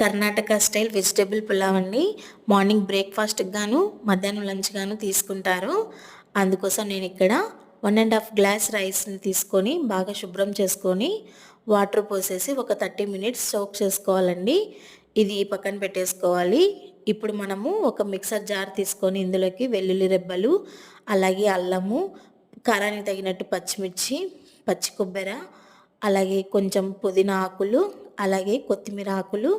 Karnataka style vegetable pulao అండి. Morning బ్రేక్ఫాస్ట్కి గాను మధ్యాహ్నం లంచ్ గాను తీసుకుంటారు. అందుకోసం నేను ఇక్కడ 1½ గ్లాస్ రైస్ని తీసుకొని బాగా శుభ్రం చేసుకొని వాటర్ పోసేసి ఒక 30 మినిట్స్ సోక్ చేసుకోవాలండి. ఇది పక్కన పెట్టేసుకోవాలి. ఇప్పుడు మనము ఒక మిక్సర్ జార్ తీసుకొని ఇందులోకి వెల్లుల్లి రెబ్బలు, అలాగే అల్లము, కారానికి తగినట్టు పచ్చిమిర్చి, పచ్చి కొబ్బెర, అలాగే కొంచెం పుదీనా ఆకులు, అలాగే కొత్తిమీర ఆకులు,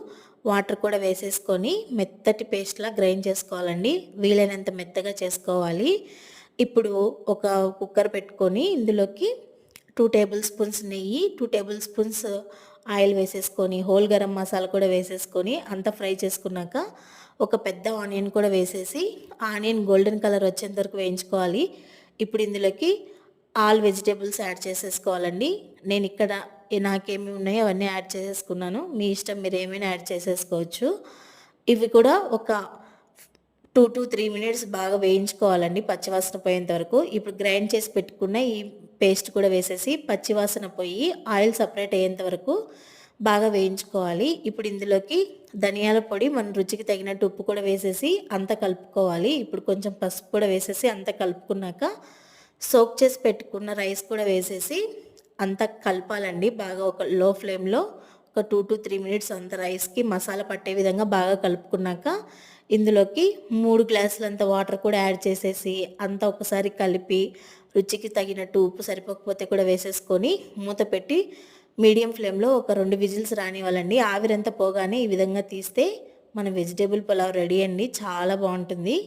వాటర్ కూడా వేసేసుకొని మెత్తటి పేస్ట్లా గ్రైండ్ చేసుకోవాలండి. వీలైనంత మెత్తగా చేసుకోవాలి. ఇప్పుడు ఒక కుక్కర్ పెట్టుకొని ఇందులోకి 2 టేబుల్ స్పూన్స్ నెయ్యి, 2 టేబుల్ స్పూన్స్ ఆయిల్ వేసేసుకొని హోల్ గరం మసాలా కూడా వేసేసుకొని అంతా ఫ్రై చేసుకున్నాక ఒక పెద్ద ఆనియన్ కూడా వేసేసి ఆనియన్ గోల్డెన్ కలర్ వచ్చేంత వరకు వేయించుకోవాలి. ఇప్పుడు ఇందులోకి ఆల్ వెజిటేబుల్స్ యాడ్ చేసేసుకోవాలండి. నేను ఇక్కడ నాకేమి ఉన్నాయో అవన్నీ యాడ్ చేసేసుకున్నాను. మీ ఇష్టం, మీరు ఏమైనా యాడ్ చేసేసుకోవచ్చు. ఇవి కూడా ఒక 2 to 3 మినిట్స్ బాగా వేయించుకోవాలండి పచ్చివాసన పోయేంత వరకు. ఇప్పుడు గ్రైండ్ చేసి పెట్టుకున్న ఈ పేస్ట్ కూడా వేసేసి పచ్చివాసన పోయి ఆయిల్ సపరేట్ అయ్యేంత వరకు బాగా వేయించుకోవాలి. ఇప్పుడు ఇందులోకి ధనియాల పొడి, మన రుచికి తగినట్టు ఉప్పు కూడా వేసేసి అంతా కలుపుకోవాలి. ఇప్పుడు కొంచెం పసుపు కూడా వేసేసి అంతా కలుపుకున్నాక సోక్ చేసి పెట్టుకున్న రైస్ కూడా వేసేసి అంతా కలపాలండి. బాగా ఒక లో ఫ్లేమ్లో ఒక 2 to 3 మినిట్స్ అంత రైస్కి మసాలా పట్టే విధంగా బాగా కలుపుకున్నాక ఇందులోకి 3 గ్లాసులంత వాటర్ కూడా యాడ్ చేసేసి అంతా ఒకసారి కలిపి రుచికి తగినట్టు ఉప్పు సరిపోకపోతే కూడా వేసేసుకొని మూత పెట్టి మీడియం ఫ్లేమ్లో ఒక 2 విజిల్స్ రానివ్వాలండి. ఆవిరంతా పోగానే ఈ విధంగా తీస్తే మన వెజిటేబుల్ పులావ్ రెడీ అండి. చాలా బాగుంటుంది.